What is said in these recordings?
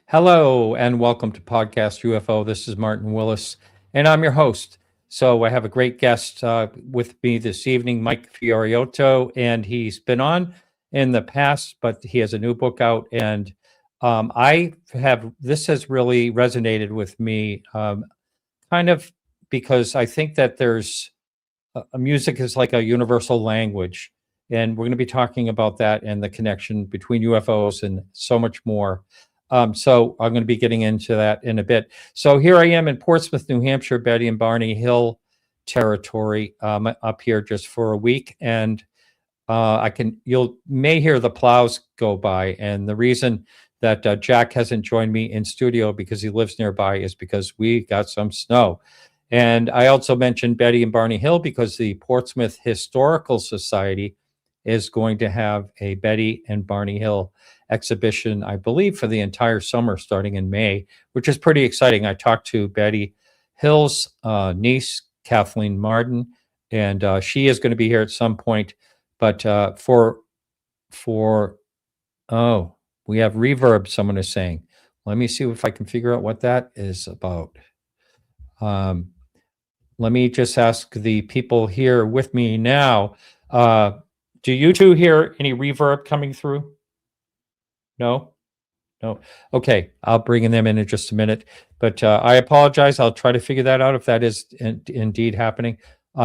Hello and welcome to Podcast UFO. This is Martin Willis, and I'm your host. So I have a great guest with me this evening, Mike Fiorito, and he's been on in the past, but he has a new book out, and this has really resonated with me, kind of because I think that there's music is like a universal language, and we're going to be talking about that and the connection between UFOs and so much more. So I'm going to be getting into that in a bit. So here I am in Portsmouth, New Hampshire, Betty and Barney Hill territory, up here just for a week, and you may hear the plows go by, and the reason that Jack hasn't joined me in studio because he lives nearby is because we got some snow. And I also mentioned Betty and Barney Hill because the Portsmouth Historical Society is going to have a Betty and Barney Hill exhibition, I believe, for the entire summer starting in May, which is pretty exciting. I talked to Betty Hill's niece, Kathleen Martin, and she is going to be here at some point. But we have reverb, someone is saying. Let me see if I can figure out what that is about. Let me just ask the people here with me now. Do you two hear any reverb coming through? No? No. Okay, I'll bring them in just a minute. But I apologize. I'll try to figure that out if that is indeed happening.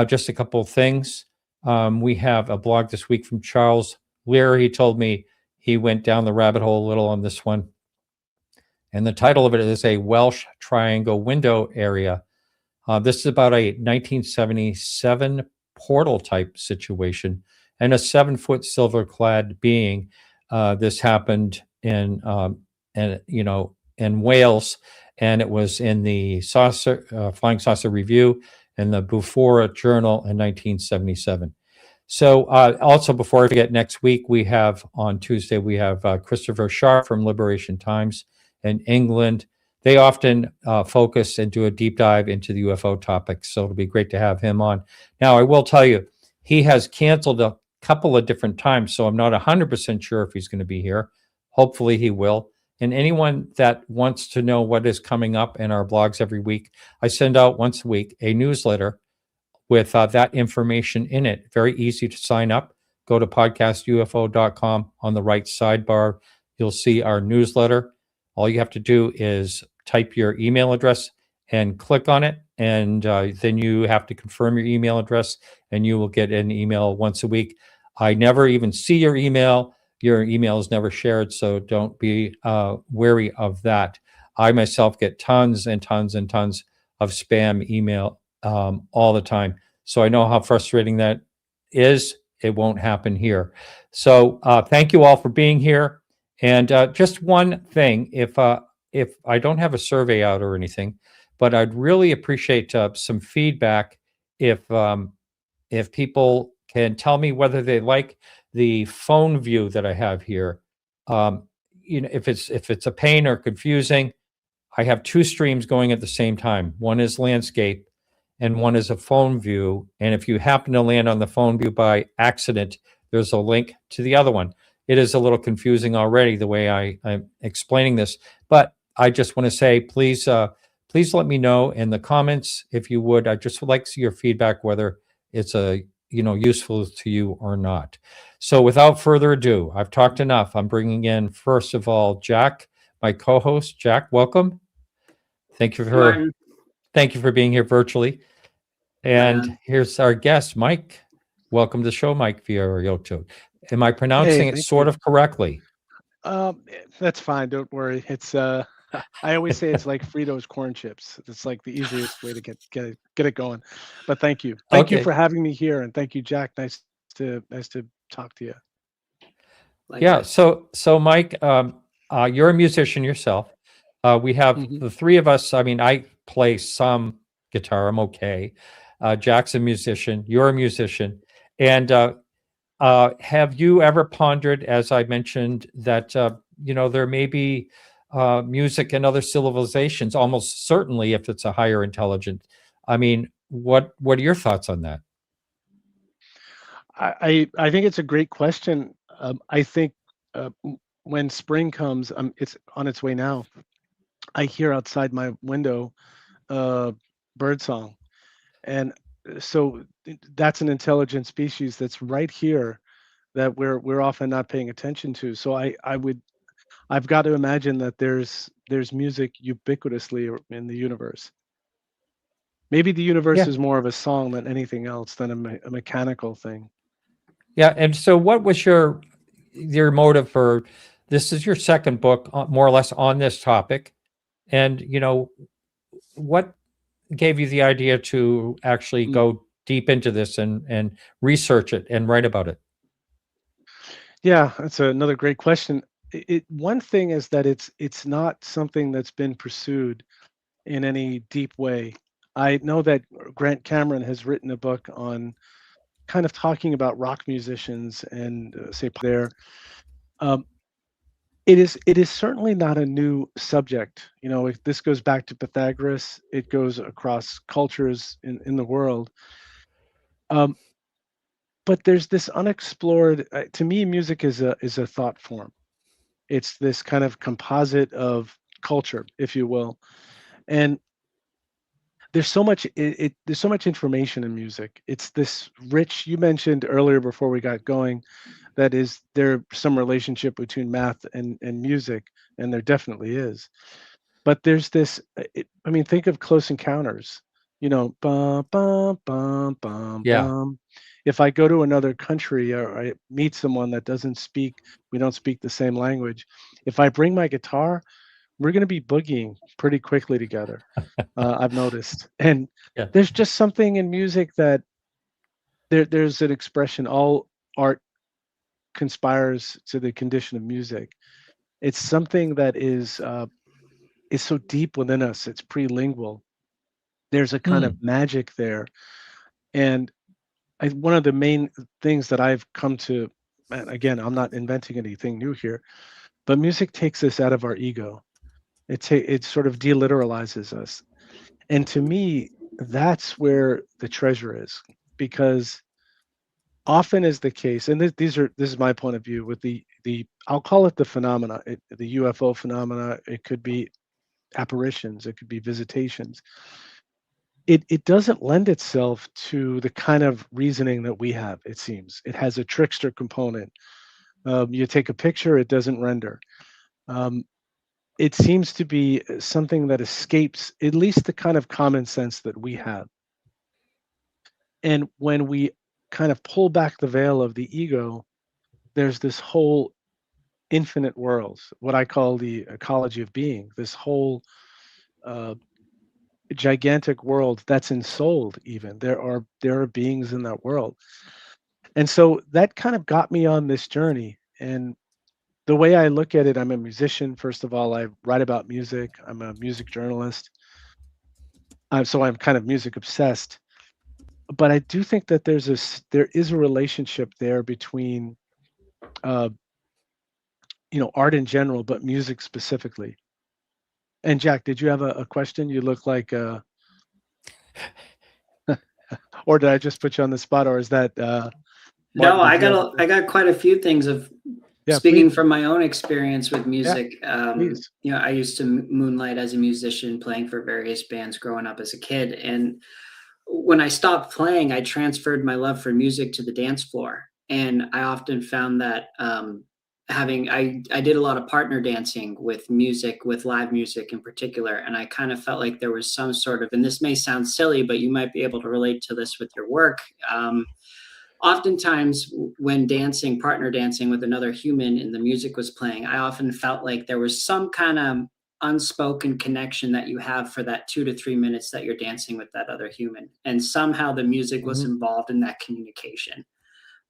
Just a couple of things. We have a blog this week from Charles Lear. He told me he went down the rabbit hole a little on this one. And the title of it is A Welsh Triangle Window Area. This is about a 1977 portal type situation and a 7-foot silver-clad being. This happened in Wales, and it was in the Flying Saucer Review and the Bufora Journal in 1977. So also, before I forget, next week on Tuesday, we have Christopher Sharp from Liberation Times in England. They often focus and do a deep dive into the UFO topics, so it'll be great to have him on. Now, I will tell you, he has canceled a couple of different times, so I'm not 100% sure if he's going to be here. Hopefully he will. And anyone that wants to know what is coming up in our blogs every week, I send out once a week a newsletter with that information in it. Very easy to sign up. Go to podcastufo.com. On the right sidebar, you'll see our newsletter. All you have to do is type your email address and click on it, and then you have to confirm your email address, and you will get an email once a week. I never even see your email. Your email is never shared, so don't be wary of that. I myself get tons and tons and tons of spam email all the time, so I know how frustrating that is. It won't happen here. So thank you all for being here. And just one thing, if I don't have a survey out or anything, but I'd really appreciate some feedback if people can tell me whether they like the phone view that I have here. If it's a pain or confusing, I have two streams going at the same time. One is landscape, and one is a phone view. And if you happen to land on the phone view by accident, there's a link to the other one. It is a little confusing already the way I'm explaining this, but I just want to say, please let me know in the comments if you would. I just would like to see your feedback, whether it's useful to you or not. So without further ado, I've talked enough. I'm bringing in, first of all, Jack, my co-host. Jack, welcome. Thank you for being here virtually. And here's our guest, Mike. Welcome to the show, Mike Fiorito. Am I pronouncing it sort of correctly? That's fine. Don't worry. It's I always say it's like Fritos corn chips. It's like the easiest way to get it going. But thank you. Thank you for having me here, and thank you, Jack. Nice to talk to you. Yeah. So Mike, you're a musician yourself. We have the three of us. I mean, I play some guitar. I'm okay. Jack's a musician. You're a musician, and have you ever pondered, as I mentioned, that there may be music in other civilizations, almost certainly if it's a higher intelligence? I mean, what are your thoughts on that? I think it's a great question. I think when spring comes, it's on its way now. I hear outside my window birdsong, and so that's an intelligent species that's right here that we're often not paying attention to. So I've got to imagine that there's music ubiquitously in the universe. Maybe the universe Yeah. is more of a song than anything else, than a mechanical thing. Yeah. And so what was your motive for this? Is your second book more or less on this topic? And what gave you the idea to actually Mm. go deep into this and research it and write about it? Yeah, that's another great question. One thing is that it's not something that's been pursued in any deep way. I know that Grant Cameron has written a book on kind of talking about rock musicians and say there. Um, it is certainly not a new subject. If this goes back to Pythagoras, it goes across cultures in the world. Um, but there's this unexplored. To me, music is a thought form. It's this kind of composite of culture, if you will, and there's so much information in music. It's this rich. You mentioned earlier before we got going that is there some relationship between math and music, and there definitely is. But there's this. I mean, think of Close Encounters. Bum bum bum bum Yeah. bum. If I go to another country or I meet someone that doesn't speak, we don't speak the same language. If I bring my guitar, we're going to be boogieing pretty quickly together. I've noticed, and Yeah. there's just something in music that there's an expression. All art conspires to the condition of music. It's something that is so deep within us. It's prelingual. There's a kind of Hmm. magic there, and one of the main things that I've come to, and again, I'm not inventing anything new here, but music takes us out of our ego. It sort of deliteralizes us. And to me, that's where the treasure is, because often is the case, and this is my point of view with the I'll call it the phenomena, the UFO phenomena. It could be apparitions, it could be visitations. It doesn't lend itself to the kind of reasoning that we have. It seems it has a trickster component. You take a picture, it doesn't render. Um, it seems to be something that escapes at least the kind of common sense that we have. And when we kind of pull back the veil of the ego, there's this whole infinite worlds, what I call the ecology of being, this whole uh, gigantic world that's ensouled. Even there are beings in that world, and so that kind of got me on this journey. And the way I look at it, I'm a musician. First of all, I write about music. I'm a music journalist. So I'm kind of music obsessed. But I do think that there is a relationship there between uh, art in general, but music specifically. And Jack, did you have a question? You look like, or did I just put you on the spot, or is that No, Martin? Did you have? I got quite a few things of Yeah, speaking please. from my own experience with Yeah, music. please. I used to moonlight as a musician, playing for various bands growing up as a kid. And when I stopped playing, I transferred my love for music to the dance floor. And I often found that I did a lot of partner dancing with music, with live music in particular. And I kind of felt like there was some sort of, and this may sound silly, but you might be able to relate to this with your work. Oftentimes when dancing, partner dancing with another human and the music was playing, I often felt like there was some kind of unspoken connection that you have for that 2 to 3 minutes that you're dancing with that other human. And somehow the music was Hmm. involved in that communication.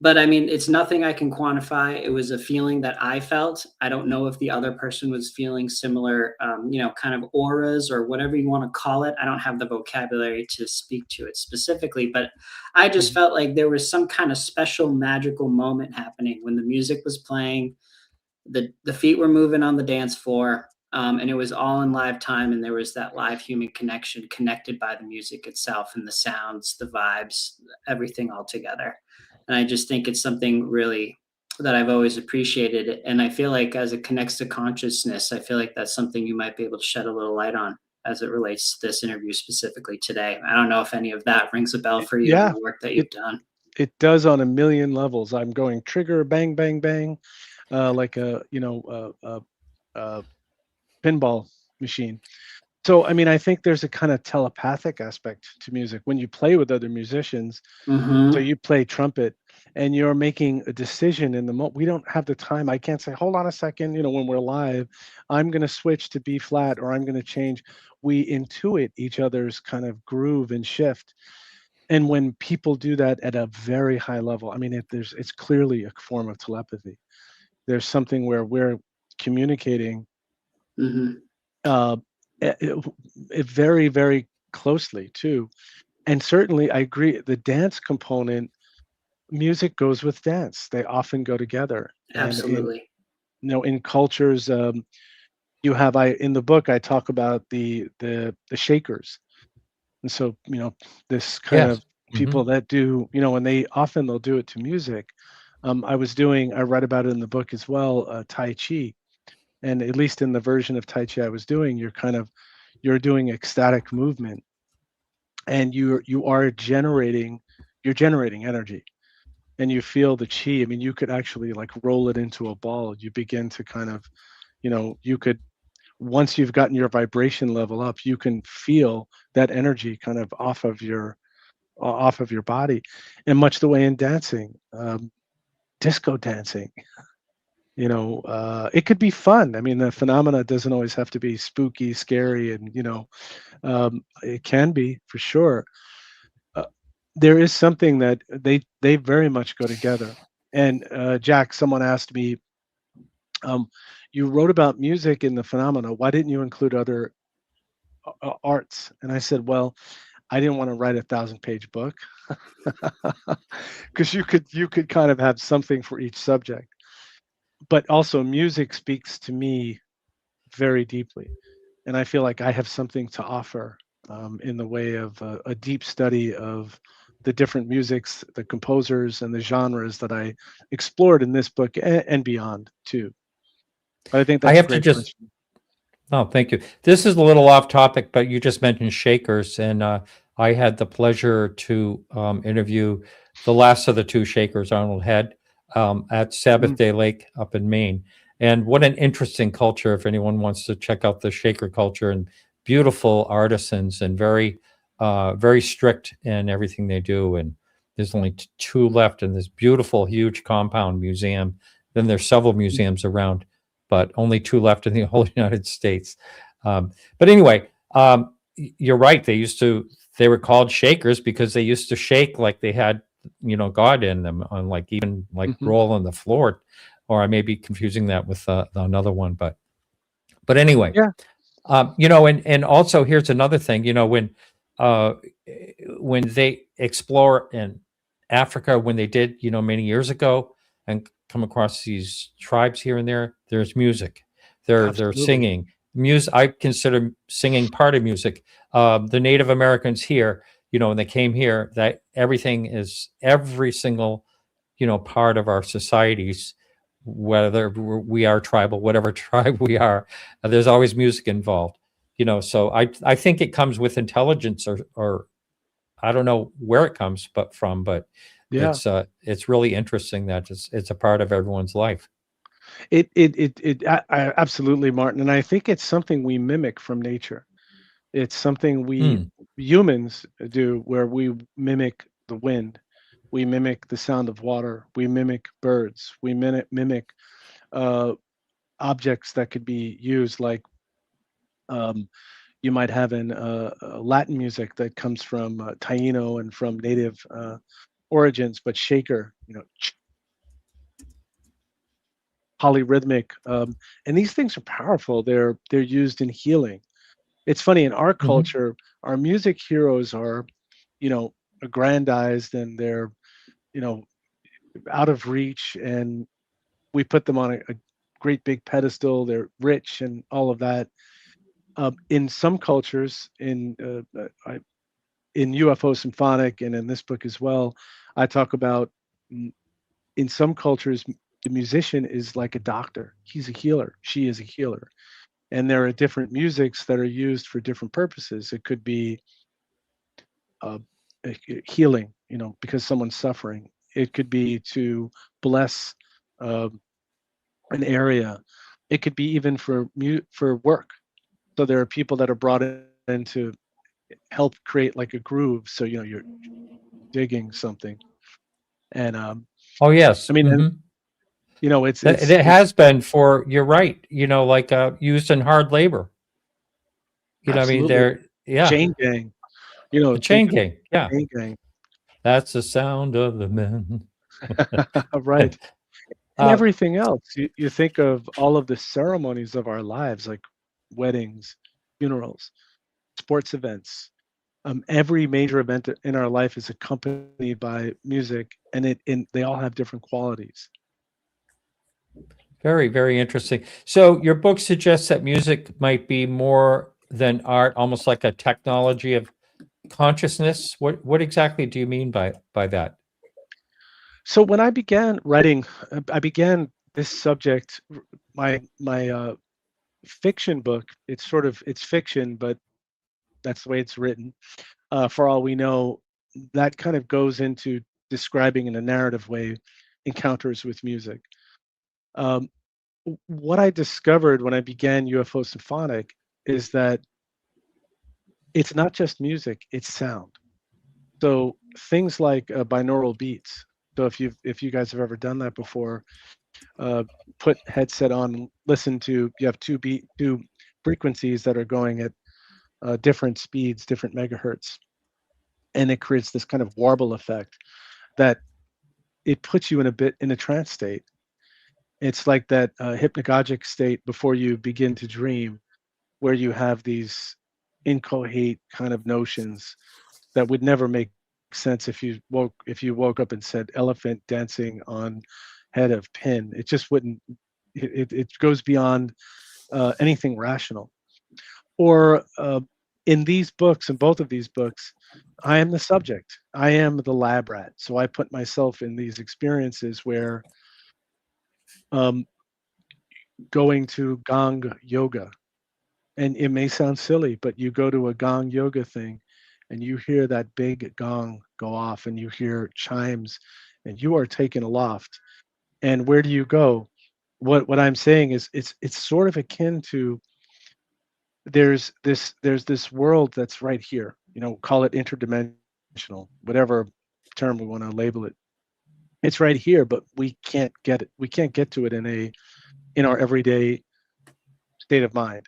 But I mean, it's nothing I can quantify. It was a feeling that I felt. I don't know if the other person was feeling similar, kind of auras or whatever you want to call it. I don't have the vocabulary to speak to it specifically, but I just Hmm. felt like there was some kind of special magical moment happening when the music was playing, the feet were moving on the dance floor, and it was all in live time, and there was that live human connection connected by the music itself and the sounds, the vibes, everything all together. And I just think it's something really that I've always appreciated. And I feel like as it connects to consciousness, I feel like that's something you might be able to shed a little light on as it relates to this interview specifically today. I don't know if any of that rings a bell for you in Yeah, the work that you've done. it does on a million levels. I'm going trigger, bang, bang, bang, like a pinball machine. So, I mean, I think there's a kind of telepathic aspect to music when you play with other musicians. So Mm-hmm. you play trumpet and you're making a decision in the moment. We don't have the time. I can't say, hold on a second, when we're live, I'm going to switch to B flat or I'm going to change. We intuit each other's kind of groove and shift. And when people do that at a very high level, I mean, it's clearly a form of telepathy. There's something where we're communicating Mm-hmm. uh, very, very closely too. And certainly, I agree. The dance component, music goes with dance. They often go together. And Absolutely. in cultures, you have in the book I talk about the shakers, and so this kind Yes. of people that do and they'll do it to music. I read about it in the book as well, Tai Chi, and at least in the version of Tai Chi I was doing, you're doing ecstatic movement, and you're generating energy, and you feel the chi. I mean, you could actually like roll it into a ball. You begin to kind of, you could, once you've gotten your vibration level up, you can feel that energy kind of off of your body. And much the way in dancing, disco dancing, it could be fun. I mean, the phenomena doesn't always have to be spooky, scary, and it can be for sure. There is something that they very much go together. And Jack, someone asked me, you wrote about music in the phenomena. Why didn't you include other arts? And I said, well, I didn't want to write a 1,000-page book because you could kind of have something for each subject. But also, music speaks to me very deeply, and I feel like I have something to offer in the way of a deep study of the different musics, the composers, and the genres that I explored in this book and beyond too. But I think I that's a have to great just, question. oh, thank you. This is a little off topic, but you just mentioned shakers, and I had the pleasure to interview the last of the two shakers, Arnold Head, at Sabbath Mm, Day Lake up in Maine. And what an interesting culture, if anyone wants to check out the shaker culture, and beautiful artisans and very strict in everything they do. And there's only two left in this beautiful, huge compound museum. Then there's several mm. museums around, but only two left in the whole United States. But anyway, you're right. They were called shakers because they used to shake like they had, God in them, on like even like Mhm. roll on the floor. Or I may be confusing that with another one, but anyway, Yeah. and also here's another thing, uh, when they explore in Africa, when they did, many years ago, and come across these tribes here and there, there's music. They're Absolutely. singing. Music, I consider singing part of music. The Native Americans here, when they came here, that every single, part of our societies, whether we are tribal, whatever tribe we are, there's always music involved. So I think it comes with intelligence, or I don't know where it comes from, but Yeah. it's really interesting that it's a part of everyone's life. Absolutely, Martin. And I think it's something we mimic from nature. It's something we Hmm. humans do, where we mimic the wind, we mimic the sound of water, we mimic birds, we mimic uh, objects that could be used, like um, you might have in Latin music that comes from Taino and from native origins, but shaker, polyrhythmic, and these things are powerful. They're used in healing. It's funny, in our Hmm. culture, our music heroes are, you know, aggrandized, and they're, you know, out of reach, and we put them on a great big pedestal. They're rich and all of that. In some cultures, in UFO Symphonic and in this book as well, I talk about, in some cultures, the musician is like a doctor. He's a healer. She is a healer. And there are different musics that are used for different purposes. It could be uh, healing, because someone's suffering. It could be to bless uh, an area. It could be even for work. So there are people that are brought in to help create like a groove. So you're digging something, and Oh yes. I mean, and Hmm. It it's has been for, you're right, like used in hard labor. I mean, absolutely yeah, chain gang. the Think chain gang. Yeah, chain gang, that's the sound of the men. right? And uh, everything else. You think of all of the ceremonies of our lives, like weddings, funerals, sports events. Every major event in our life is accompanied by music, and they all have different qualities. Very, very interesting. So your book suggests that music might be more than art, almost like a technology of consciousness. What exactly do you mean by that? So when I began writing, I began this subject. My fiction book. It's fiction, but that's the way it's written. For all we know, that kind of goes into describing in a narrative way encounters with music. Um, what I discovered when I began UFO Symphonic is that it's not just music; it's sound. So things like binaural beats. So if you guys have ever done that before, uh, put headset on, listen to. You have two frequencies that are going at different speeds, different megahertz, and it creates this kind of warble effect that it puts you in a trance state. It's like that hypnagogic state before you begin to dream, where you have these incoherent kind of notions that would never make sense if you woke up and said elephant dancing on head of pin. It just wouldn't. It goes beyond anything rational. Or in these books, in both of these books, I am the subject. I am the lab rat. So I put myself in these experiences where um, going to gong yoga, and it may sound silly, but you go to a gong yoga thing and you hear that big gong go off and you hear chimes and you are taken aloft. And where do you go? What I'm saying is it's sort of akin to there's this world that's right here. Call it interdimensional, whatever term we want to label it. It's right here, but we can't get it. We can't get to it in our everyday state of mind.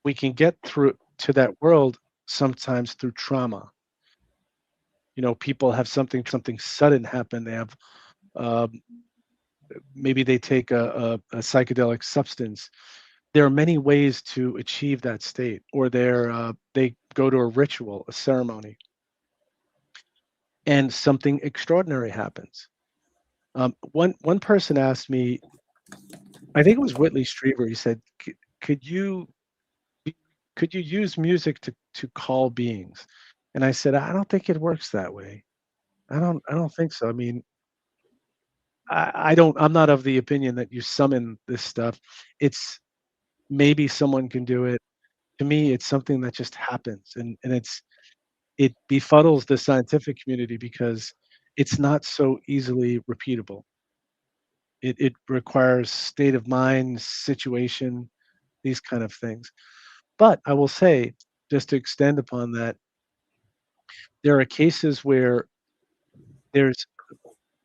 We can get through to that world sometimes through trauma. People have something sudden happen. They have um, maybe they take a psychedelic substance. There are many ways to achieve that state, or they go to a ritual, a ceremony, and something extraordinary happens. One person asked me, I think it was Whitley Strieber. He said, "Could you could you use music to call beings?" And I said, "I don't think it works that way. I don't think so. I mean, I don't. I'm not of the opinion that you summon this stuff. It's maybe someone can do it. To me, it's something that just happens, and it befuddles the scientific community because it's not so easily repeatable. It requires state of mind, situation, these kind of things. But I will say, just to extend upon that, there are cases where there's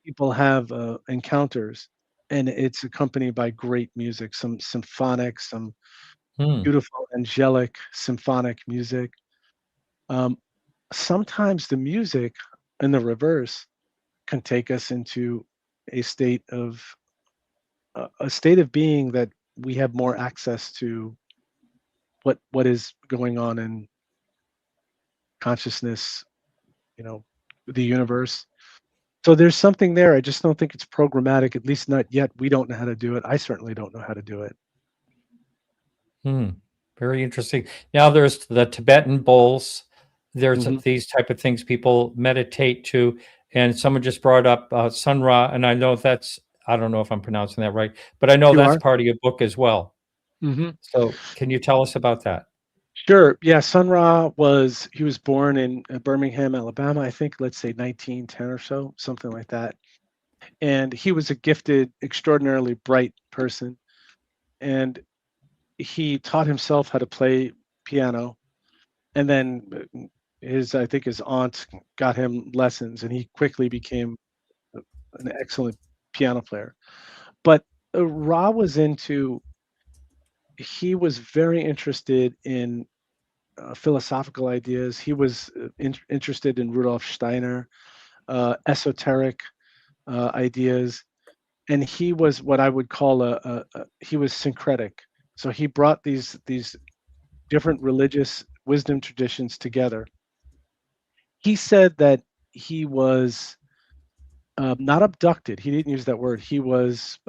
people have encounters, and it's accompanied by great music, some symphonic, some Hmm. beautiful angelic symphonic music. Um, Sometimes the music, in the reverse, can take us into a state of a state of being that we have more access to what is going on in consciousness, you know, the universe. So there's something there. I just don't think it's programmatic, at least not yet. We don't know how to do it. I certainly don't know how to do it. Hmm. Very interesting. Now there's the Tibetan bowls. There's Hmm. these type of things people meditate to, and someone just brought up Sun Ra, and I know that's I don't know if I'm pronouncing that right, but I know You that's are? part of your book as well. Hmm. So can you tell us about that? Sure. Yeah, Sun Ra he was born in Birmingham, Alabama, I think, let's say 1910 or so, something like that. And he was a gifted, extraordinarily bright person. And he taught himself how to play piano. And then I think his aunt got him lessons, and he quickly became an excellent piano player. But Ra he was very interested in philosophical ideas. He was interested in Rudolf Steiner, esoteric ideas, and he was what I would call he was syncretic. So he brought these different religious wisdom traditions together. He said that he was not abducted. He didn't use that word. He was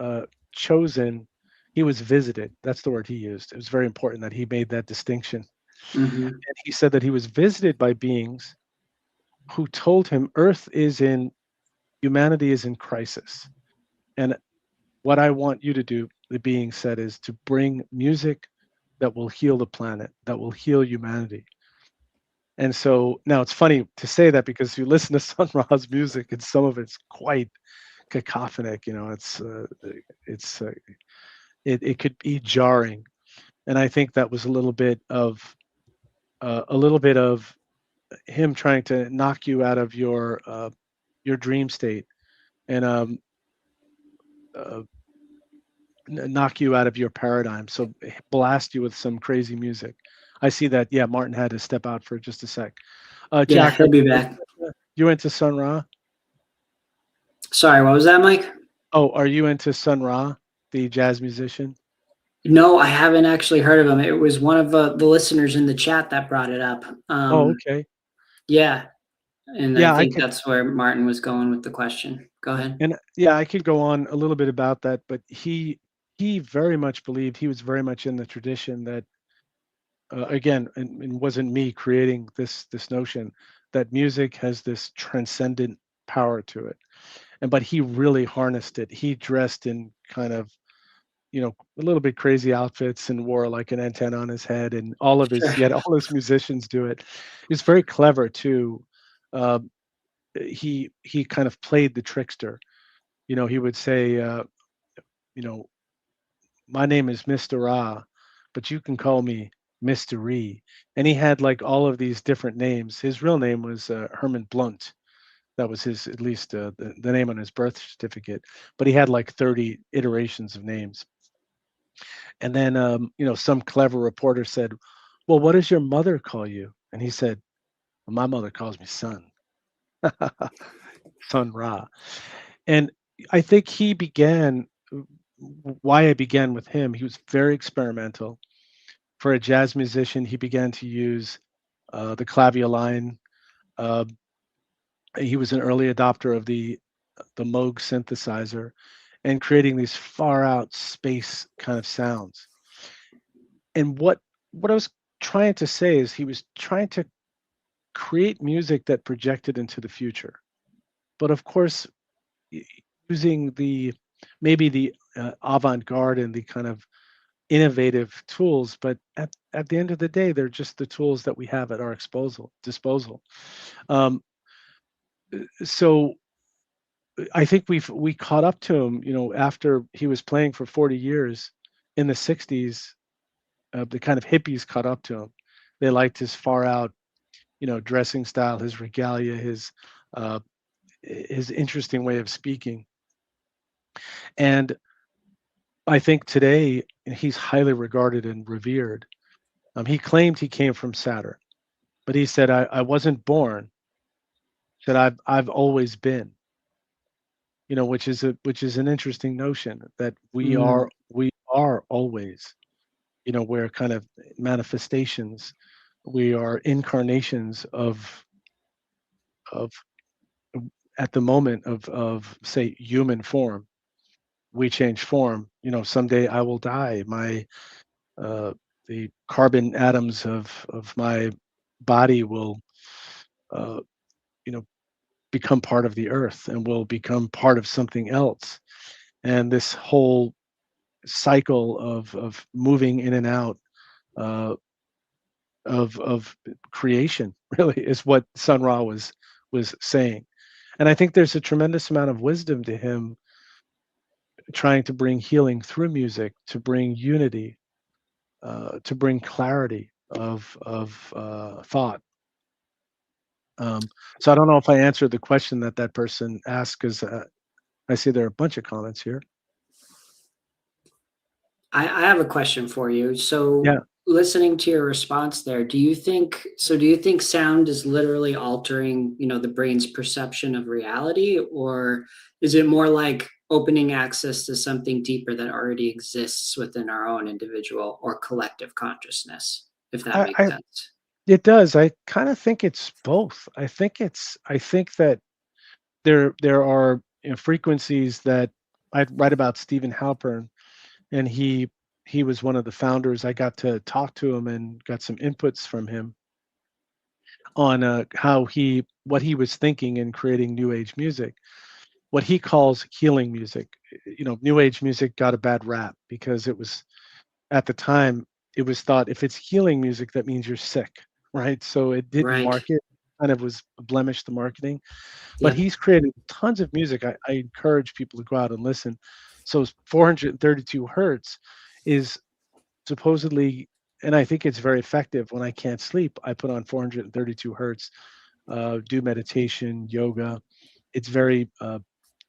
chosen. He was visited. That's the word he used. It was very important that he made that distinction. Hmm. And he said that he was visited by beings who told him humanity is in crisis. And what I want you to do, the being said, is to bring music that will heal the planet, that will heal humanity. And so now it's funny to say that because you listen to Sun Ra's music and some of it's quite cacophonic. It's it could be jarring, and I think that was a little bit of him trying to knock you out of your dream state and uh, knock you out of your paradigm. So blast you with some crazy music. I see that. Yeah, Martin had to step out for just a sec. Yeah, Jack, he'll be back. you into Sun Ra? Sorry, what was that, Mike? Oh, are you into Sun Ra, the jazz musician? No, I haven't actually heard of him. It was one of the listeners in the chat that brought it up. Oh, okay. Yeah, and I Yeah, I think could, that's where Martin was going with the question. Go ahead. and yeah, I could go on a little bit about that, but he very much believed he was very much in the tradition that again, and wasn't me creating this notion that music has this transcendent power to it. And but he really harnessed it. He dressed in kind of a little bit crazy outfits and wore like an antenna on his head, and Sure. he had all his musicians do it. He was very clever too. Uh, he kind of played the trickster. He would say, you know, my name is Mr. Ra, but you can call me Mr. Ree. And he had like all of these different names. His real name was Herman Blunt. That was his, at least the name on his birth certificate. But he had like 30 iterations of names. And then, some clever reporter said, "Well, what does your mother call you?" And he said, "Well, my mother calls me Sun, Sun Ra." And I think why I began with him, he was very experimental. For a jazz musician, he began to use the clavioline. Uh, he was an early adopter of the Moog synthesizer and creating these far out space kind of sounds. And what I was trying to say is he was trying to create music that projected into the future. But of course, using maybe the avant-garde and the kind of innovative tools, but at the end of the day, they're just the tools that we have at our disposal. Um, so I think we caught up to him, after he was playing for 40 years in the 60s. The kind of hippies caught up to him. They liked his far out, dressing style, his regalia, uh, his interesting way of speaking. And I think today he's highly regarded and revered. He claimed he came from Saturn, but he said, I wasn't born, that I've always been, which is an interesting notion that Mm, we are always, we're kind of manifestations. We are incarnations of at the moment of say human form. We change form. Someday I will die. Uh, the carbon atoms of my body will uh, you know become part of the earth and will become part of something else. and this whole cycle of moving in and out of creation really is what Sun Ra was saying. And I think there's a tremendous amount of wisdom to him trying to bring healing through music, to bring unity, to bring clarity of thought. So I don't know if I answered the question that person asked, because I see there are a bunch of comments here. I have a question for you. So Yeah. Listening to your response there, do you think sound is literally altering, the brain's perception of reality, or is it more like opening access to something deeper that already exists within our own individual or collective consciousness, if that makes sense? It does. I kind of think it's both. I think that there are frequencies that I write about. Stephen Halpern, and he was one of the founders. I got to talk to him and got some inputs from him on what he was thinking in creating New Age music, what he calls healing music. New Age music got a bad rap because it was, at the time, it was thought if it's healing music, that means you're sick, right? So it didn't Right. market, kind of was a blemish to marketing. But Yep. he's created tons of music. I encourage people to go out and listen. So 432 hertz is supposedly, and I think it's very effective. When I can't sleep, I put on 432 hertz, do meditation, yoga. It's very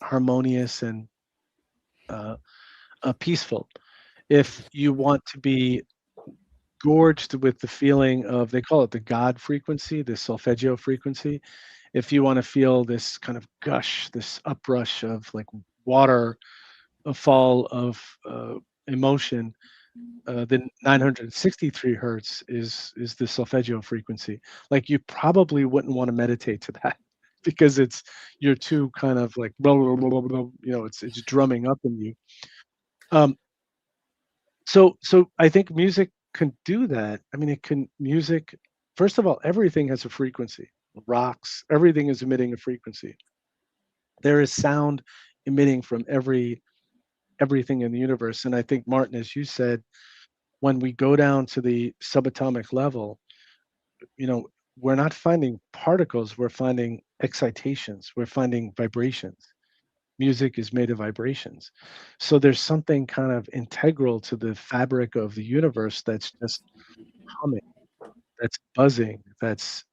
harmonious and peaceful. If you want to be gorged with the feeling of, they call it the God frequency, the solfeggio frequency. If you want to feel this kind of gush, this uprush of like water, a fall of emotion, then 963 hertz is the solfeggio frequency. Like, you probably wouldn't want to meditate to that because you're too kind of like blah, blah, blah, blah, blah, it's drumming up in you. So I think music can do that. I mean, music, first of all, everything has a frequency. Rocks, everything is emitting a frequency. There is sound emitting from everything in the universe. And I think, Martin, as you said, when we go down to the subatomic level, we're not finding particles, we're finding excitations, we're finding vibrations. Music is made of vibrations. So there's something kind of integral to the fabric of the universe that's just humming, that's buzzing, that's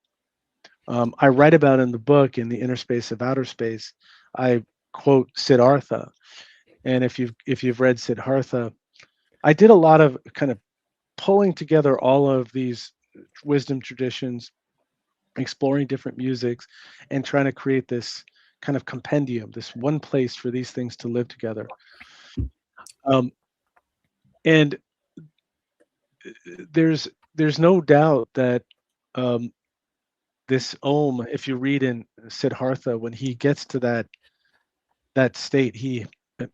I write about in the book, in the inner space of outer space. I quote Siddhartha. And if you've read Siddhartha, I did a lot of kind of pulling together all of these wisdom traditions, exploring different musics, and trying to create this kind of compendium, this one place for these things to live together. And there's no doubt that this Om, if you read in Siddhartha, when he gets to that state, he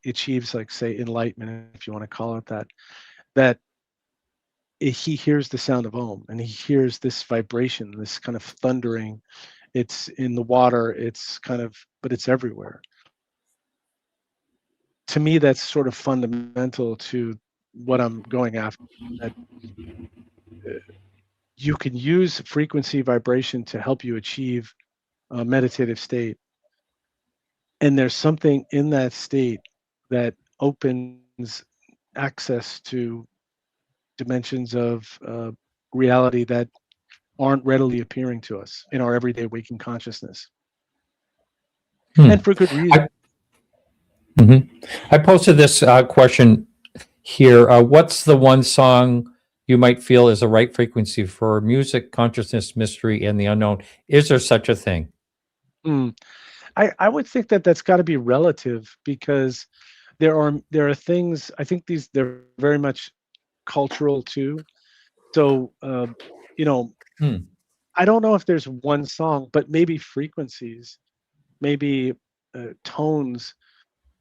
achieves, like, say, enlightenment, if you want to call it that he hears the sound of Om, and he hears this vibration, this kind of thundering. It's in the water, but it's everywhere. To me, that's sort of fundamental to what I'm going after, that you can use frequency vibration to help you achieve a meditative state. And there's something in that state that opens access to dimensions of reality that aren't readily appearing to us in our everyday waking consciousness. And for good reason. I posted this question here. What's the one song you might feel is the right frequency for music, consciousness, mystery, and the unknown? Is there such a thing? I would think that's got to be relative, because there are things, I think they're very much cultural too. So I don't know if there's one song, but maybe frequencies, maybe tones,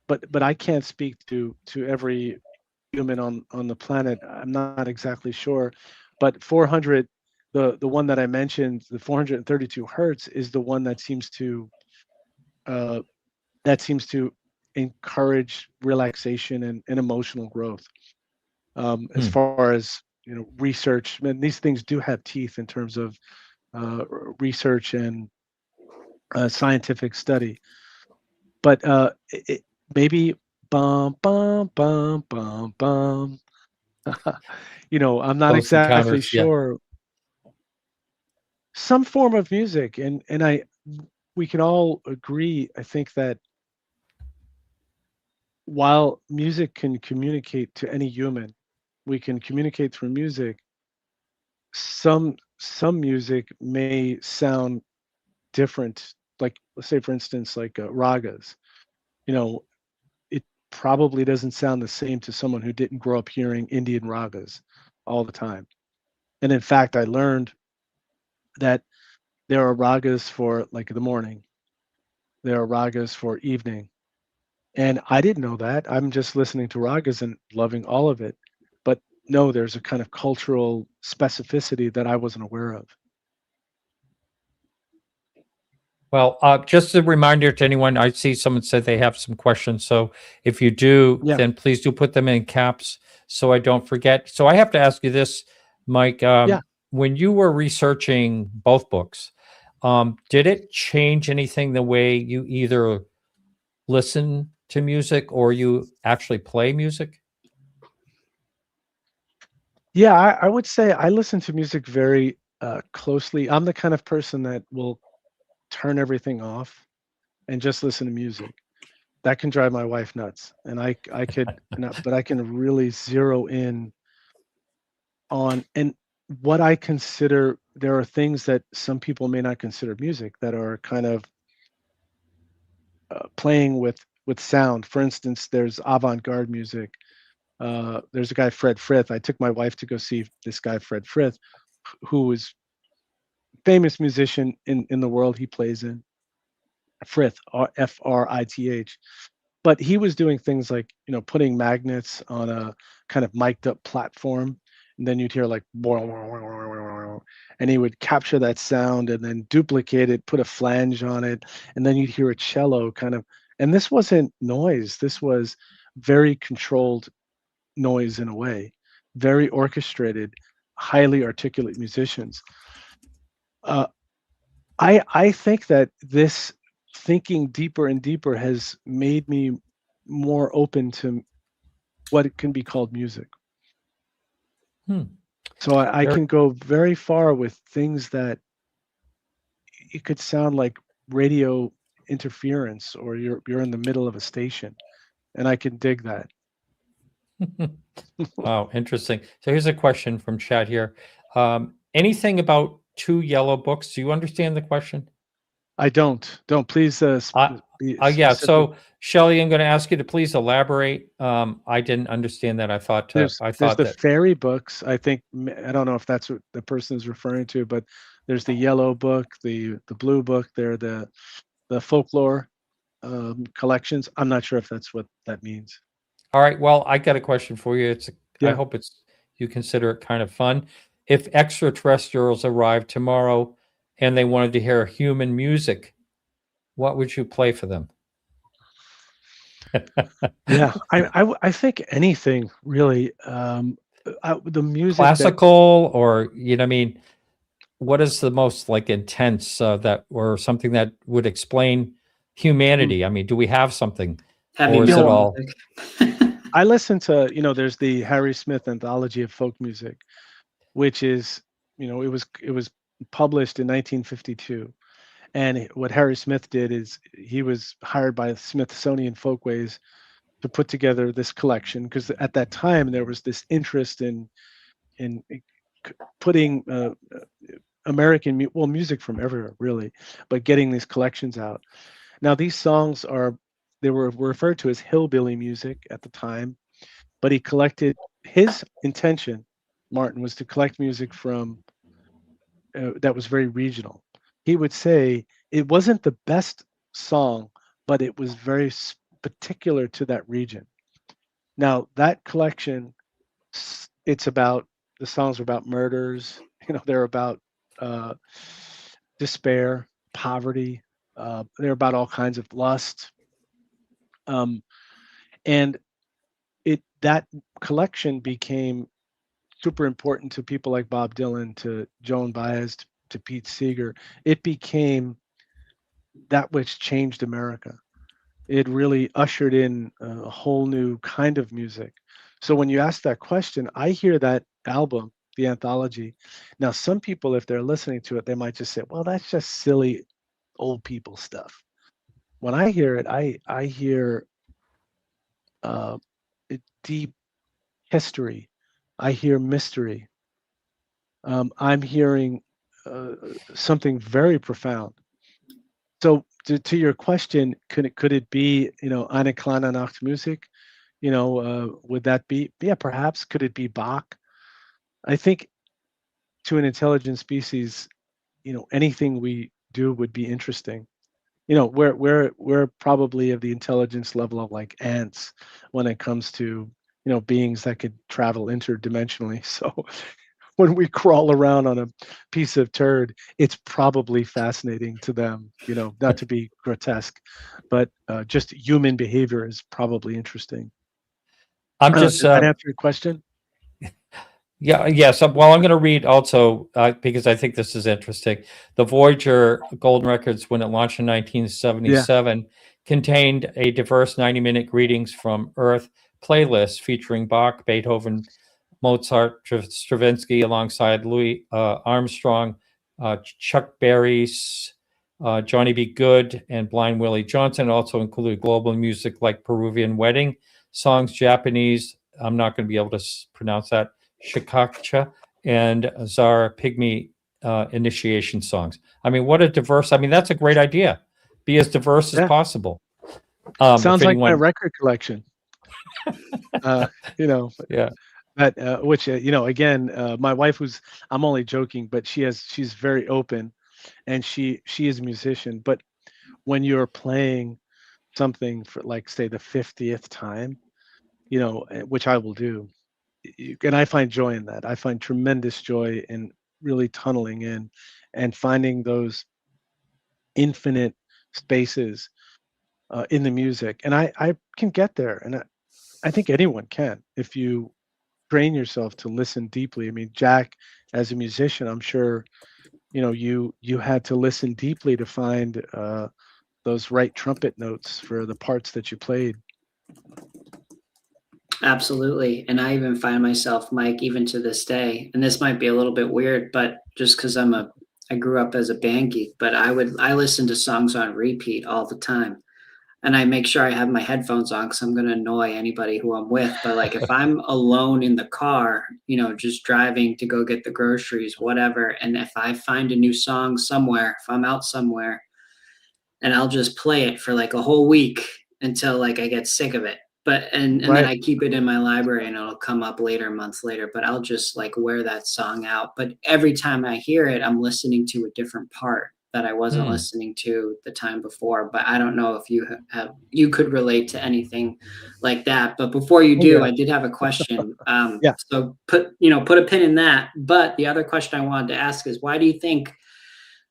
but I can't speak to every human on the planet. I'm not exactly sure, but 400, the one that I mentioned, the 432 hertz, is the one that seems to encourage relaxation and emotional growth. As far as research, and these things do have teeth in terms of research and scientific study. But maybe bum bum bum bum bum. I'm not Close exactly encounters. Yeah. sure. Some form of music, and we can all agree, I think, that while music can communicate to any human, we can communicate through music. Some music may sound different. Like, let's say, for instance, like ragas. It probably doesn't sound the same to someone who didn't grow up hearing Indian ragas all the time. And in fact, I learned that there are ragas for like the morning, there are ragas for evening. And I didn't know that. I'm just listening to ragas and loving all of it. But no, there's a kind of cultural specificity that I wasn't aware of. Well, just a reminder to anyone, I see someone said they have some questions. So if you do, Yeah. then please do put them in caps so I don't forget. So I have to ask you this, Mike. Yeah. When you were researching both books, did it change anything the way you either listen to music or you actually play music? Yeah, I would say I listen to music very closely. I'm the kind of person that will turn everything off and just listen to music. That can drive my wife nuts, and I could not, but I can really zero in on and what I consider. There are things that some people may not consider music that are kind of playing with sound. For instance, there's avant-garde music. There's a guy, Fred Frith. I took my wife to go see this guy, Fred Frith, who is famous musician in the world he plays in. Frith, Frith. But he was doing things like, putting magnets on a kind of mic'd up platform, and then you'd hear like, and he would capture that sound and then duplicate it, put a flange on it, and then you'd hear a cello kind of. And this wasn't noise. This was very controlled noise in a way, very orchestrated, highly articulate musicians. Uh, I think that this thinking deeper and deeper has made me more open to what it can be called music. So I can go very far with things that it could sound like radio interference, or you're in the middle of a station, and I can dig that. Wow, interesting. So here's a question from chat here. Anything about two yellow books? Do you understand the question? I don't. Please. Yeah. So Shelley, I'm going to ask you to please elaborate. I didn't understand that. I thought there's that the fairy books. I think, I don't know if that's what the person is referring to, but there's the yellow book, the blue book. There, the folklore collections. I'm not sure if that's what that means. All right. Well, I got a question for you. Yeah. I hope you consider it kind of fun. If extraterrestrials arrived tomorrow and they wanted to hear human music, what would you play for them? Yeah, I think anything really. The music, classical, or I mean, what is the most like intense that, or something that would explain humanity? I mean, do we have something, or is it all? I listen to, there's the Harry Smith anthology of folk music, which is, it was published in 1952. And what Harry Smith did is he was hired by Smithsonian Folkways to put together this collection, because at that time there was this interest in putting American music from everywhere, really, but getting these collections out. Now these songs they were referred to as hillbilly music at the time, but his intention, Martin, was to collect music from that was very regional. He would say it wasn't the best song, but it was very particular to that region. Now that collection, the songs are about murders. They're about despair, poverty. They're about all kinds of lust. And that collection became super important to people like Bob Dylan, to Joan Baez, to Pete Seeger. It became that which changed America. It really ushered in a whole new kind of music. So when you ask that question, I hear that album, the anthology. Now, some people, if they're listening to it, they might just say, well, that's just silly old people stuff. When I hear it, I hear uh, deep history. I hear mystery. I'm hearing something very profound. So to your question, could it be, eine kleine Nachtmusik? Would that be, yeah, perhaps. Could it be Bach? I think to an intelligent species, anything we do would be interesting. We're probably of the intelligence level of like ants when it comes to, beings that could travel interdimensionally. So when we crawl around on a piece of turd, it's probably fascinating to them, not to be grotesque, but just human behavior is probably interesting. I'm Does just that answer your question? Yeah, yes. Well, I'm going to read also because I think this is interesting. The Voyager Golden Records, when it launched in Yeah. 1977, contained a diverse 90-minute greetings from Earth playlist featuring Bach, Beethoven, Mozart, Stravinsky, alongside Louis Armstrong, Chuck Berry, Johnny B. Good, and Blind Willie Johnson. It also included global music like Peruvian wedding songs, Japanese. I'm not going to be able to pronounce that. Shikacha, and Zara Pygmy initiation songs. I mean, what a diverse, that's a great idea. Be as diverse as Yeah. possible. Sounds like my record collection. Yeah. That which again, my wife, I'm only joking, but she's very open, and she is a musician. But when you're playing something for, like, say, the 50th time, which I will do, and I find joy in that. I find tremendous joy in really tunneling in and finding those infinite spaces in the music. And I can get there, and I think anyone can if you train yourself to listen deeply. I mean, Jack, as a musician, I'm sure you had to listen deeply to find those right trumpet notes for the parts that you played. Absolutely. And I even find myself, Mike, even to this day, and this might be a little bit weird, but just because I grew up as a band geek, but I listen to songs on repeat all the time. And I make sure I have my headphones on because I'm going to annoy anybody who I'm with. But like if I'm alone in the car, just driving to go get the groceries, whatever, and if I find a new song somewhere, if I'm out somewhere, and I'll just play it for like a whole week until like I get sick of it. But and Right. then I keep it in my library and it'll come up later, months later, but I'll just like wear that song out. But every time I hear it, I'm listening to a different part that I wasn't listening to the time before. But I don't know if you could relate to anything like that. But before you do, I did have a question. Yeah. So put a pin in that. But the other question I wanted to ask is, why do you think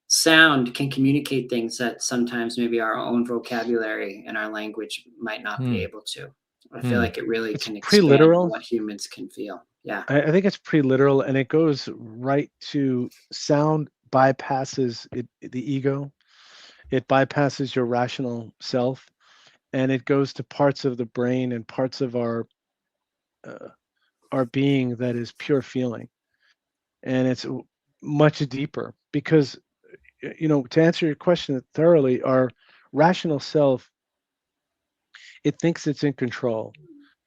sound can communicate things that sometimes maybe our own vocabulary and our language might not be able to? I feel like it really It's can expand pre-literal. what humans can feel. Yeah. I think it's pre-literal, and it goes right to sound bypasses the ego. It bypasses your rational self, and it goes to parts of the brain and parts of our being that is pure feeling, and it's much deeper because to answer your question thoroughly, our rational self, it thinks it's in control,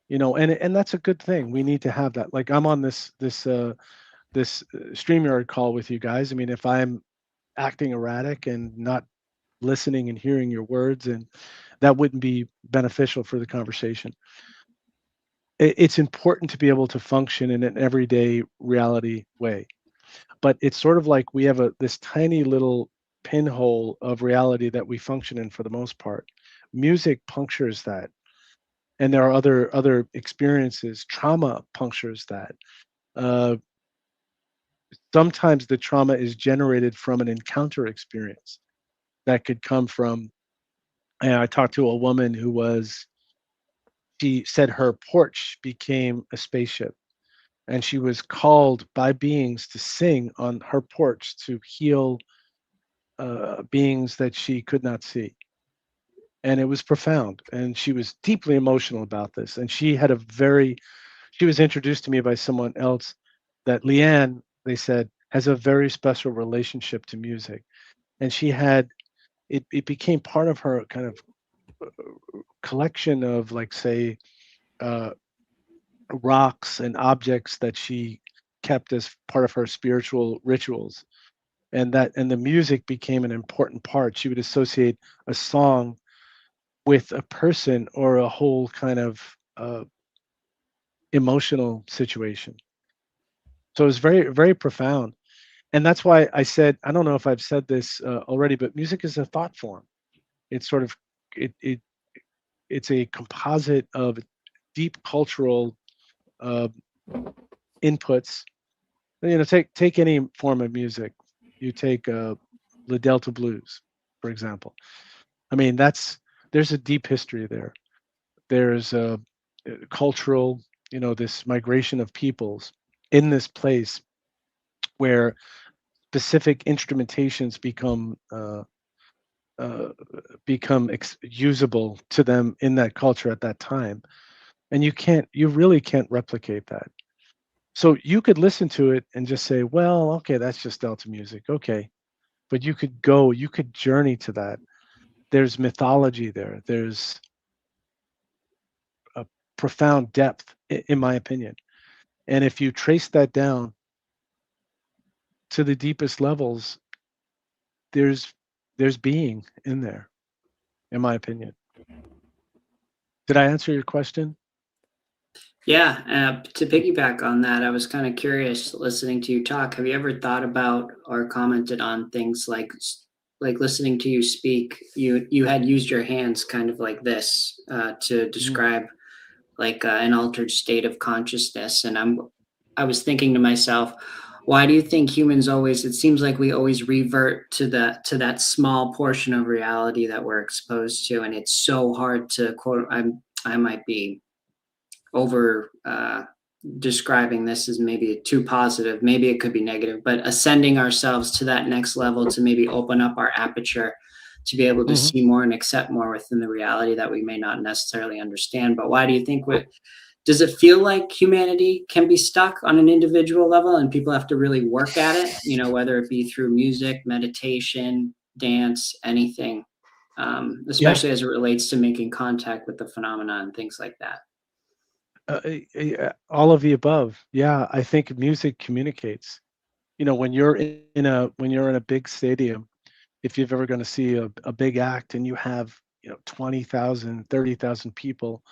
and that's a good thing. We need to have that. Like, I'm on this StreamYard call with you guys. I mean, if I'm acting erratic and not listening and hearing your words, and that wouldn't be beneficial for the conversation. It's important to be able to function in an everyday reality way, but it's sort of like we have this tiny little pinhole of reality that we function in for the most part. Music punctures that, and there are other experiences. Trauma punctures that. Uh, Sometimes the trauma is generated from an encounter experience that could come from. And I talked to a woman who she said her porch became a spaceship, and she was called by beings to sing on her porch to heal beings that she could not see. And it was profound. And she was deeply emotional about this. And she had she was introduced to me by someone else that Leanne, they said, has a very special relationship to music. And she had, it became part of her kind of collection of, like, say, uh, rocks and objects that she kept as part of her spiritual rituals. And the music became an important part. She would associate a song with a person or a whole kind of emotional situation. So it was very, very profound. And that's why I said, I don't know if I've said this already, but music is a thought form. It's sort of, it, it it's a composite of deep cultural uh, inputs. Take any form of music. You take the Delta blues, for example. I mean, there's a deep history there. There's a cultural, this migration of peoples in this place where specific instrumentations become usable to them in that culture at that time, and you really can't replicate that. So you could listen to it and just say, well, okay, that's just Delta music, okay, but you could journey to that. There's mythology there. There's a profound depth, in my opinion. And if you trace that down to the deepest levels, there's being in there, in my opinion. Did I answer your question? Yeah, to piggyback on that, I was kind of curious listening to you talk. Have you ever thought about or commented on things like listening to you speak? You had used your hands kind of like this to Mm. describe like an altered state of consciousness, and I was thinking to myself, why do you think humans always? It seems like we always revert to that small portion of reality that we're exposed to, and it's so hard to quote. I might be over describing this as maybe too positive, maybe it could be negative, but ascending ourselves to that next level to maybe open up our aperture to be able to Mhm. see more and accept more within the reality that we may not necessarily understand. But why do you think does it feel like humanity can be stuck on an individual level and people have to really work at it, whether it be through music, meditation, dance, anything, Yeah, especially as it relates to making contact with the phenomena and things like that? all of the above. Yeah, I think music communicates. When you're in a big stadium, if you've ever going to see a big act and you have 20,000, 30,000 people,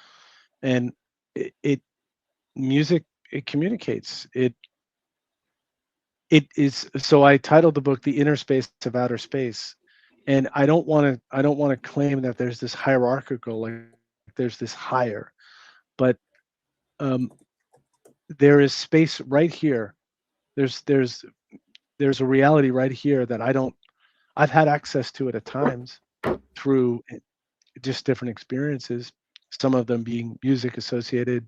and it music, it communicates. It is. So I titled the book "The Inner Space of Outer Space," and I don't want to claim that there's this hierarchical, like there's this higher, but um, there is space right here. There's there's there's a reality right here that I've had access to it at times through just different experiences, some of them being music associated,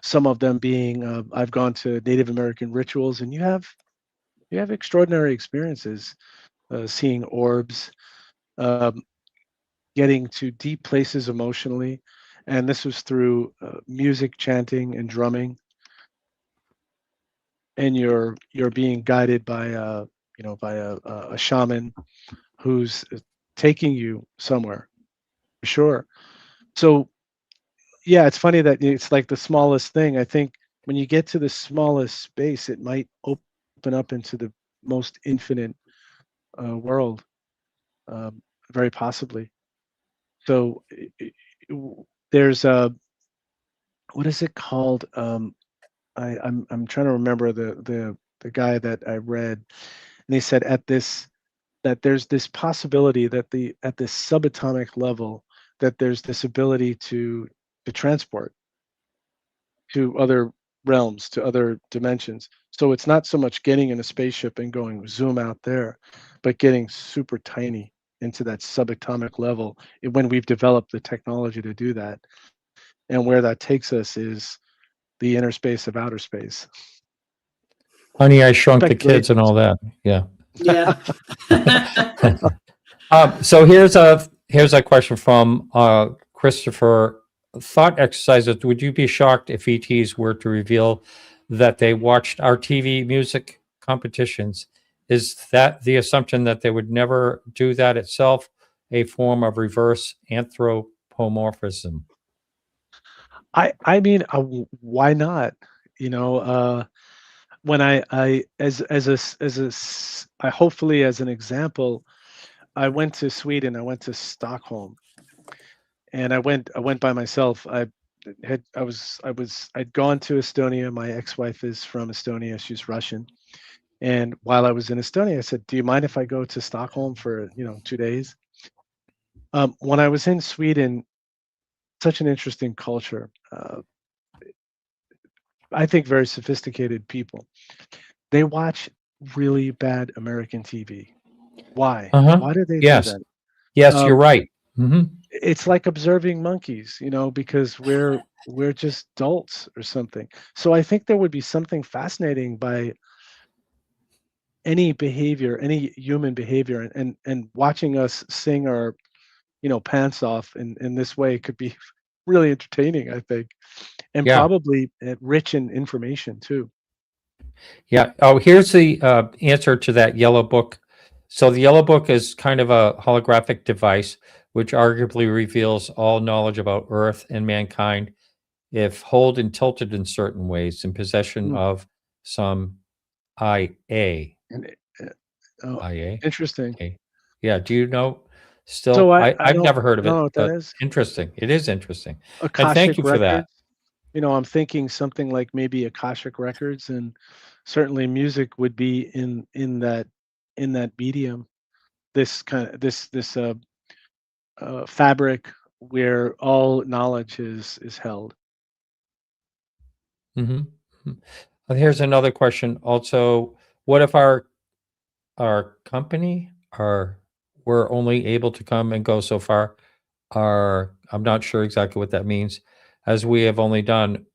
some of them being I've gone to Native American rituals, and you have extraordinary experiences, seeing orbs, um, getting to deep places emotionally, and this was through music, chanting, and drumming, and you're being guided by a shaman who's taking you somewhere, for sure. So yeah, it's funny that it's like the smallest thing. I think when you get to the smallest space, it might open up into the most infinite world, um, very possibly. So there's a, what is it called? I'm trying to remember the guy that I read, and he said that there's this possibility that at this subatomic level, that there's this ability to transport to other realms, to other dimensions. So it's not so much getting in a spaceship and going zoom out there, but getting super tiny into that subatomic level when we've developed the technology to do that. and where that takes us is the inner space of outer space. Honey, I Shrunk the Kids and Speculations. all that. Yeah. Yeah. So here's a question from Christopher. Thought exercises. Would you be shocked if ETs were to reveal that they watched our TV music competitions? Is that the assumption that they would never do that itself, a form of reverse anthropomorphism? I mean, why not? When I hopefully as an example, I went to Sweden. I went to Stockholm, and I went by myself. I'd gone to Estonia. My ex-wife is from Estonia. She's Russian. And while I was in Estonia, I said, "Do you mind if I go to Stockholm for 2 days?" When I was in Sweden, such an interesting culture. I think very sophisticated people. They watch really bad American TV. Why? Why do they do Yes. that? Yes, you're right. Mm-hmm. It's like observing monkeys, because we're just dolts or something. So I think there would be something fascinating by any behavior, any human behavior, and watching us sing our pants off in this way could be really entertaining, I think, and Yeah. probably rich in information too. Yeah. Oh, here's the answer to that yellow book. So the yellow book is kind of a holographic device which arguably reveals all knowledge about Earth and mankind if held and tilted in certain ways in possession Mm. of some IA. And oh, IA. interesting. Okay. Yeah. Do you know? Still, So I I've don't never heard of know it, what that but is. interesting. It is interesting. And thank Akashic you for that. records. I'm thinking something like maybe Akashic records, and certainly music would be in that medium. This kind of this fabric where all knowledge is held. Mm-hmm. Here's another question. Also, what if our company we're only able to come and go so far? I'm not sure exactly what that means, as we have only done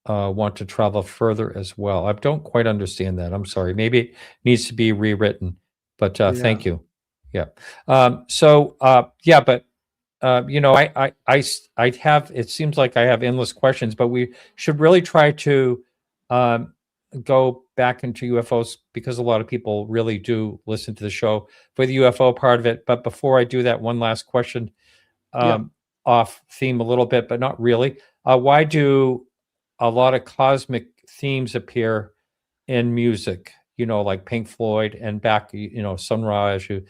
want to travel further as well. I don't quite understand that. I'm sorry. Maybe it needs to be rewritten. But Yeah. thank you. Yeah. Yeah, but I have. It seems like I have endless questions, but we should really try to um, go back into UFOs because a lot of people really do listen to the show for the UFO part of it. But before I do that, one last question, Yeah. off theme a little bit, but not really. Why do a lot of cosmic themes appear in music? Like Pink Floyd and back, Sunrise, you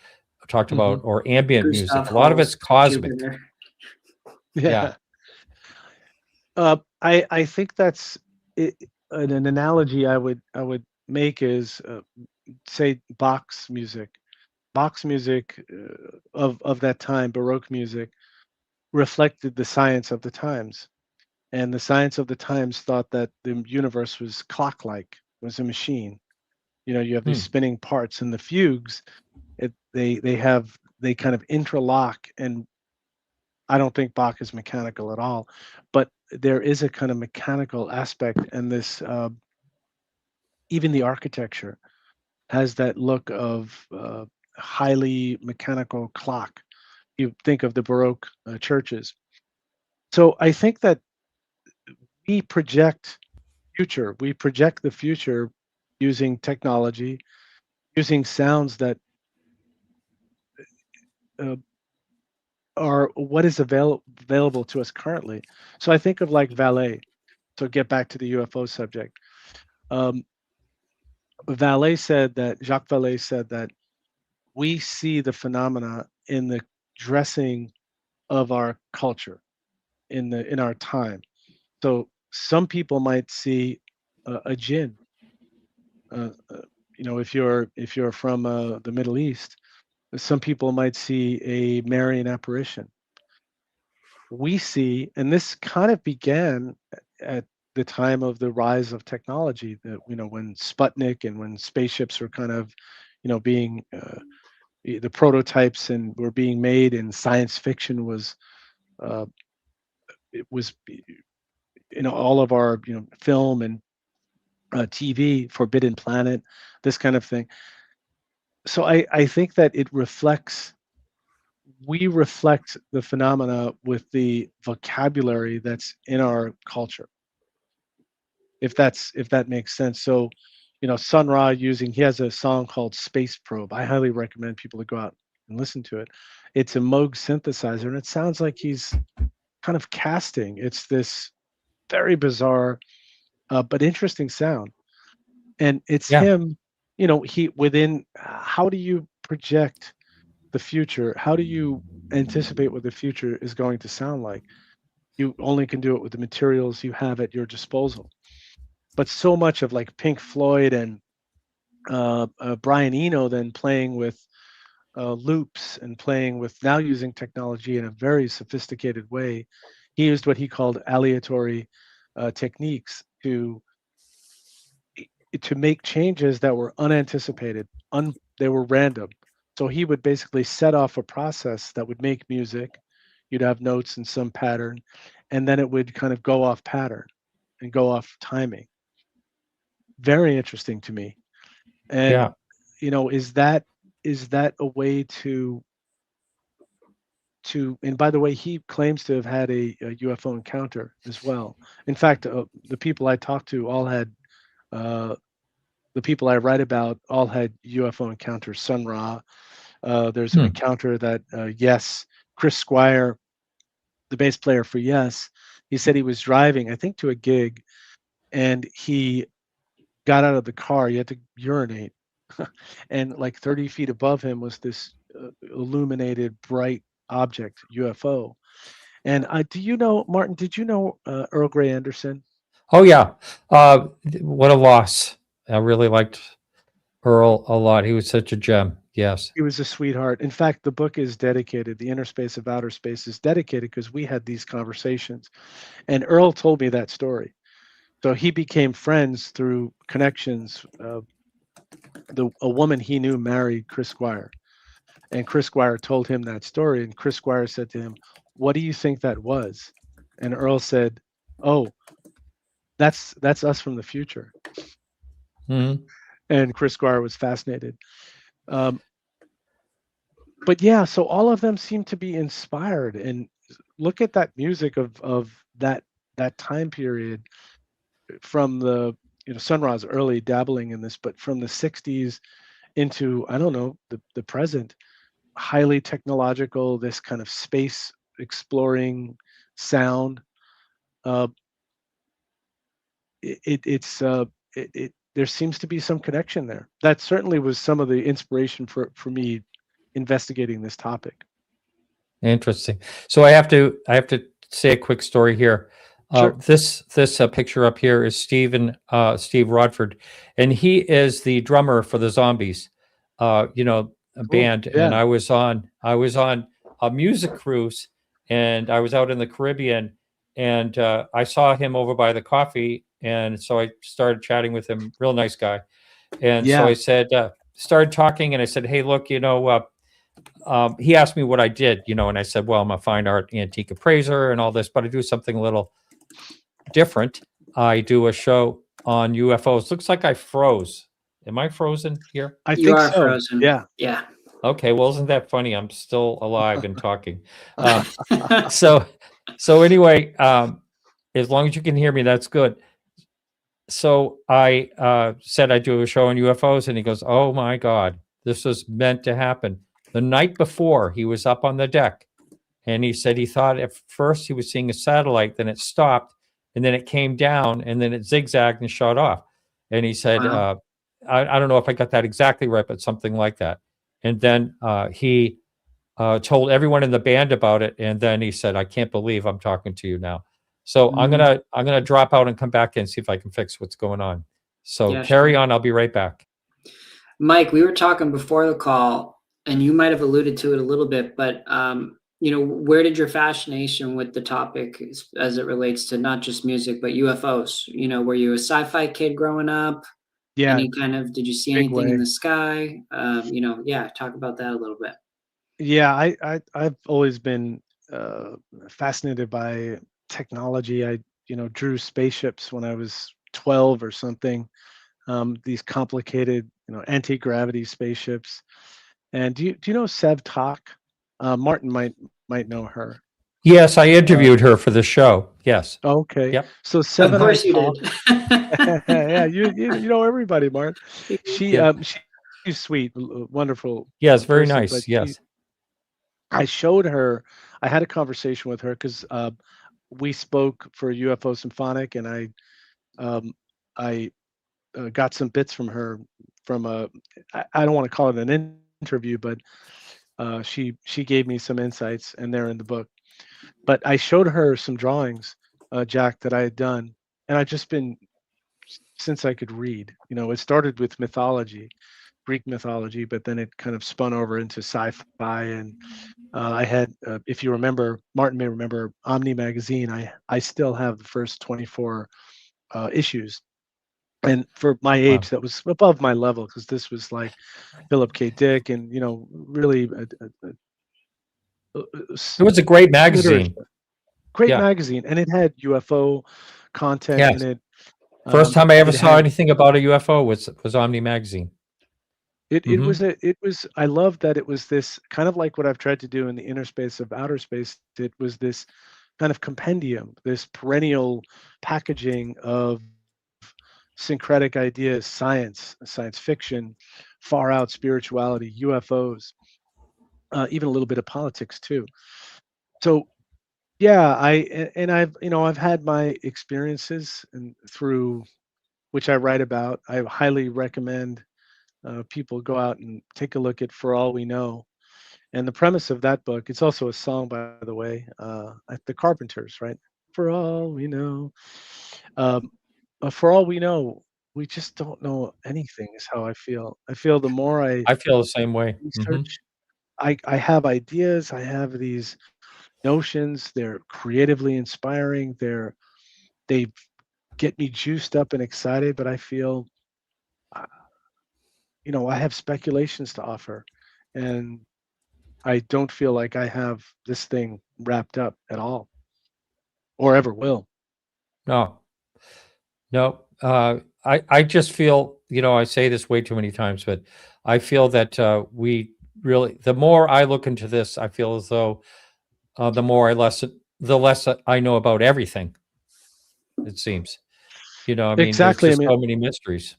talked about, Mhm. or ambient music. Gustav A lot of it's Holst, cosmic. Jupiter. Yeah. I think that's an analogy I would make is say Bach's music. Bach's music of that time, Baroque music, reflected the science of the times. And the science of the times thought that the universe was clock-like, was a machine. You have these spinning parts, and the fugues, they kind of interlock. And I don't think Bach is mechanical at all, but there is a kind of mechanical aspect, and this even the architecture has that look of highly mechanical clock. You think of the Baroque churches. So I think that we project we project the future using technology, using sounds that uh, are what is available to us currently. So I think of like Valet. So get back to the UFO subject. Um, Jacques Vallée said that we see the phenomena in the dressing of our culture in our time. So some people might see a jinn. If you're from the Middle East, some people might see a Marian apparition. We see, and this kind of began at the time of the rise of technology. That when Sputnik and when spaceships were kind of, being the prototypes and were being made, and science fiction was uh, it was, all of our, film and TV, Forbidden Planet, this kind of thing. So I think that we reflect the phenomena with the vocabulary that's in our culture. If that makes sense. So, Sun Ra he has a song called Space Probe. I highly recommend people to go out and listen to it. It's a Moog synthesizer, and it sounds like he's kind of casting. It's this very bizarre, but interesting sound. And it's him, how do you project the future? How do you anticipate what the future is going to sound like? You only can do it with the materials you have at your disposal. But so much of like Pink Floyd and Brian Eno then playing with loops and playing with now using technology in a very sophisticated way. He used what he called aleatory techniques to make changes that were unanticipated. They were random. So he would basically set off a process that would make music. You'd have notes in some pattern, and then it would kind of go off pattern and go off timing. Very interesting to me. And is that a way to and by the way, he claims to have had a UFO encounter as well. In fact, the people I talked to all had the people I write about all had UFO encounters. Sun Ra. There's an encounter that Chris Squire, the bass player for Yes, he said he was driving, I think, to a gig, and he got out of the car. He had to urinate, and like 30 feet above him was this illuminated, bright object, UFO. And Martin, did you know Earl Grey Anderson? Oh yeah, what a loss. I really liked Earl a lot. He was such a gem. Yes. He was a sweetheart. In fact, the book is dedicated, The Inner Space of Outer Space is dedicated because we had these conversations. And Earl told me that story. So he became friends through connections. A woman he knew married Chris Squire. And Chris Squire told him that story. And Chris Squire said to him, "What do you think that was?" And Earl said, "Oh, that's us from the future." Mm-hmm. And Chris Squire was fascinated. But yeah, so all of them seem to be inspired, and look at that music of that time period from the Sun Ra's early dabbling in this, but from the 60s into, I don't know, the present, highly technological, this kind of space exploring sound. There seems to be some connection there. That certainly was some of the inspiration for me investigating this topic. Interesting. So I have to say a quick story here. Sure. This picture up here is Steve Rodford, and he is the drummer for the Zombies, a band. Yeah. And I was on a music cruise, and I was out in the Caribbean, and I saw him over by the coffee, and so I started chatting with him. Real nice guy. And so I said, started talking, and I said, "Hey, look, he asked me what I did, and I said, well, I'm a fine art antique appraiser and all this, but I do something a little different. I do a show on UFOs. Looks like I froze. Am I frozen here? I think so. Frozen. Yeah. Yeah. Okay. Well, isn't that funny? I'm still alive and talking. So anyway, as long as you can hear me, that's good. So I said I do a show on UFOs, and he goes, "Oh my God, this was meant to happen." The night before, he was up on the deck, and he said he thought at first he was seeing a satellite, then it stopped, and then it came down, and then it zigzagged and shot off. And he said, Wow. I don't know if I got that exactly right, but something like that. And then he told everyone in the band about it, and then he said, "I can't believe I'm talking to you now." So I'm gonna drop out and come back and see if I can fix what's going on. So carry on. I'll be right back. Mike, we were talking before the call, and you might have alluded to it a little bit, but where did your fascination with the topic as it relates to not just music, but UFOs? Were you a sci-fi kid growing up? Yeah. Did you see anything in the sky? Talk about that a little bit. Yeah, I've always been fascinated by technology. I, drew spaceships when I was 12 or something. These complicated, anti-gravity spaceships. And do you know Sev Tak? Martin might know her. Yes, I interviewed her for the show. Yes. Okay. Yep. So Sev Of and I course you talked. did. Yeah, you know everybody, Martin. Yeah. She's sweet, wonderful Yes, very person, but nice. Yes. I showed her. I had a conversation with her because we spoke for UFO Symphonic, and I got some bits from her from a. I don't want to call it an interview, but she gave me some insights, and they're in the book. But I showed her some drawings, Jack, that I had done, and I've just been since I could read. It started with mythology, Greek mythology, but then it kind of spun over into sci-fi. And I had, if you remember, Martin may remember Omni magazine. I still have the first 24 issues, and for my Wow. age, that was above my level because this was like Philip K. Dick, and really It was a great magazine. literature. Great Yeah. magazine, and it had UFO content in Yes. it. First time I ever It saw had anything about a UFO was Omni magazine. Hmm. it was I love that it was this kind of like what I've tried to do in the inner space of outer space. It was this kind of compendium, this perennial packaging of syncretic ideas, science fiction, far out spirituality, UFOs, even a little bit of politics too. So yeah, and I've had my experiences and through which I write about. I highly recommend people go out and take a look at For All We Know. And the premise of that book, it's also a song, by the way, at the Carpenters, right? For all we know. Um, for all we know, we just don't know anything, is how I feel. I feel the more I I feel the same way. Hmm. research, I have ideas, I have these notions, they're creatively inspiring, they get me juiced up and excited, but I feel, uh, I have speculations to offer. And I don't feel like I have this thing wrapped up at all or ever will. No, no. I just feel, I say this way too many times, but I feel that we really, the more I look into this, I feel as though the less I know about everything. It seems, I mean, there's Exactly. I just mean, so many mysteries.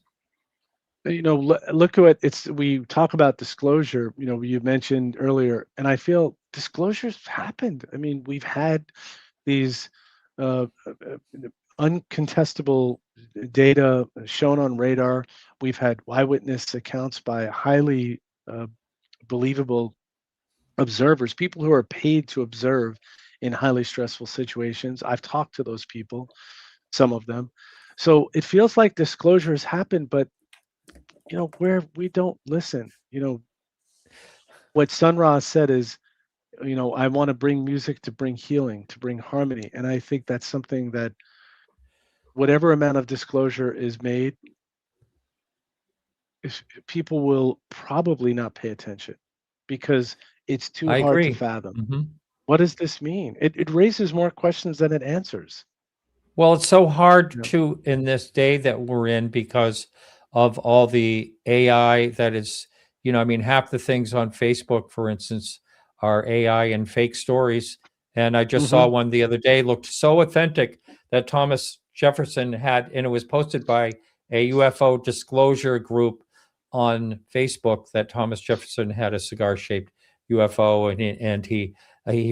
look at it's we talk about disclosure, you mentioned earlier, and I feel disclosures happened. I mean, we've had these uncontestable data shown on radar. We've had eyewitness accounts by highly believable observers, people who are paid to observe in highly stressful situations. I've talked to those people, some of them. So it feels like disclosure has happened, but where we don't listen. What Sun Ra said is, I want to bring music to bring healing, to bring harmony. And I think that's something that whatever amount of disclosure is made, if people will probably not pay attention because it's too I hard to agree. fathom. Hmm. What does this mean? It raises more questions than it answers. Well, it's so hard Yeah. to in this day that we're in because of all the AI that is, I mean, half the things on Facebook, for instance, are AI and fake stories. And I just Hmm. saw one the other day, looked so authentic that Thomas Jefferson had, and it was posted by a UFO disclosure group on Facebook that Thomas Jefferson had a cigar shaped UFO and he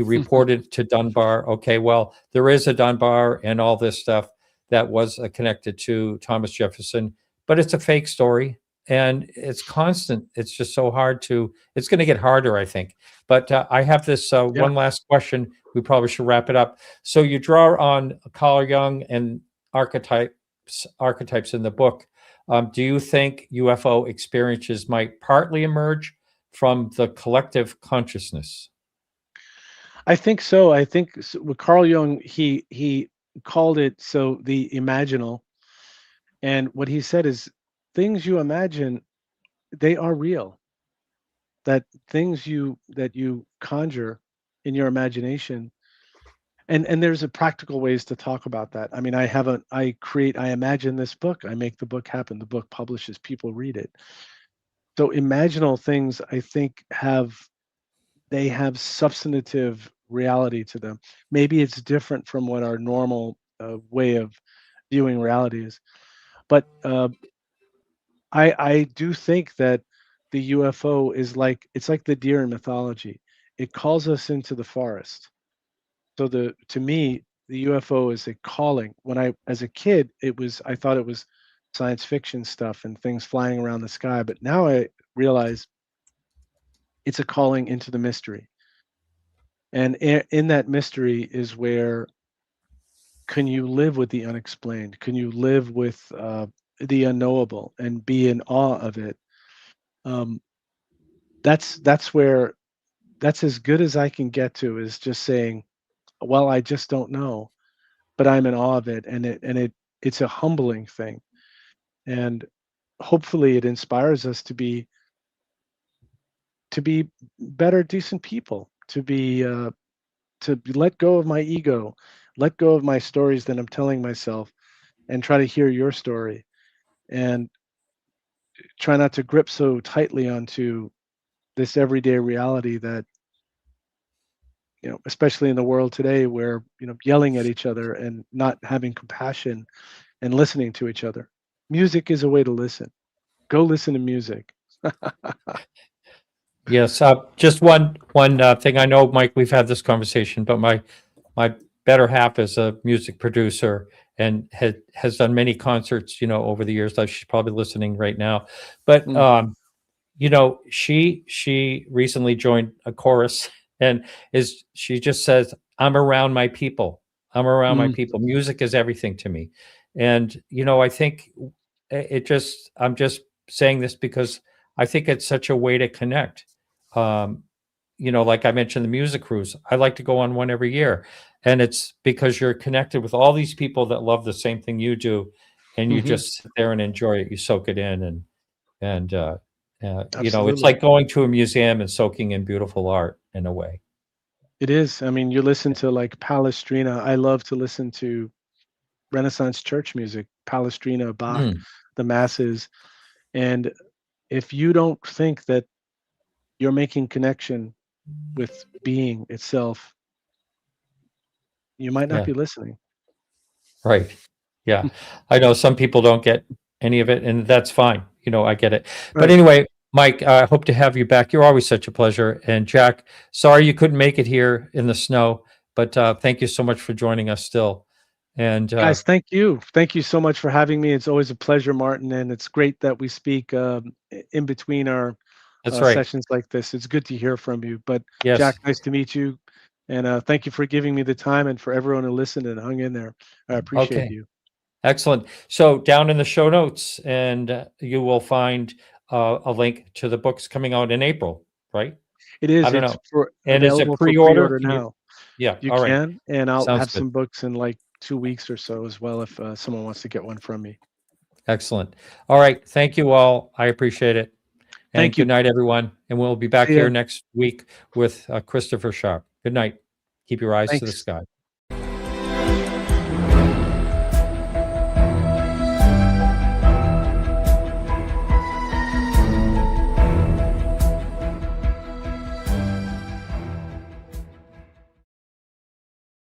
reported to Dunbar. Okay, well, there is a Dunbar and all this stuff that was connected to Thomas Jefferson, but it's a fake story and it's constant. It's just so hard to. It's going to get harder, I think. But I have this Yeah. one last question. We probably should wrap it up. So you draw on Carl Jung and archetypes in the book. Do you think UFO experiences might partly emerge from the collective consciousness? I think so. I think with Carl Jung, he called it so the imaginal, and what he said is things you imagine, they are real. That things that you conjure in your imagination, and there's a practical ways to talk about that. I mean, I imagine this book, I make the book happen, the book publishes, people read it. So imaginal things, I think, they have substantive reality to them. Maybe it's different from what our normal way of viewing reality is, but I do think that the UFO is it's like the deer in mythology. It calls us into the forest. So to me, the UFO is a calling. As a kid, I thought it was science fiction stuff and things flying around the sky, but now I realize it's a calling into the mystery. And in that mystery is where can you live with the unexplained? Can you live with the unknowable and be in awe of it? That's where that's as good as I can get to, is just saying, well, I just don't know, but I'm in awe of it, and it's a humbling thing, and hopefully it inspires us to be better, decent people, to let go of my ego, let go of my stories that I'm telling myself, and try to hear your story, and try not to grip so tightly onto this everyday reality that, especially in the world today, where yelling at each other and not having compassion and listening to each other. Music is a way to listen. Go listen to music. Yes. Just one thing. I know, Mike, we've had this conversation, but my better half is a music producer and has done many concerts, over the years. She's probably listening right now, but she recently joined a chorus, and she just says, "I'm around my people. I'm around my people. Music is everything to me." And I think I'm just saying this because I think it's such a way to connect. Like I mentioned, the music cruise, I like to go on one every year, and it's because you're connected with all these people that love the same thing you do, and you just sit there and enjoy it. You soak it in, and it's like going to a museum and soaking in beautiful art in a way. It is. I mean, you listen to like Palestrina. I love to listen to Renaissance church music, Palestrina, Bach, the masses. And if you don't think that you're making connection with being itself, you might not be listening. Right. Yeah. I know some people don't get any of it, and that's fine. I get it. Right. But anyway, Mike, I hope to have you back. You're always such a pleasure. And Jack, sorry you couldn't make it here in the snow, but thank you so much for joining us still. And guys, thank you. Thank you so much for having me. It's always a pleasure, Martin, and it's great that we speak in between our sessions like this. It's good to hear from you. But yes. Jack, nice to meet you. And thank you for giving me the time, and for everyone who listened and hung in there. I appreciate you. Excellent. So down in the show notes, and you will find a link to the books coming out in April, right? It is. I don't know. And is it pre-order now? Yeah. You all can, right. And I'll have some books in like 2 weeks or so as well, if someone wants to get one from me. Excellent. All right. Thank you all. I appreciate it. And Thank you. Good night, everyone. And we'll be back here next week with Christopher Sharp. Good night. Keep your eyes to the sky.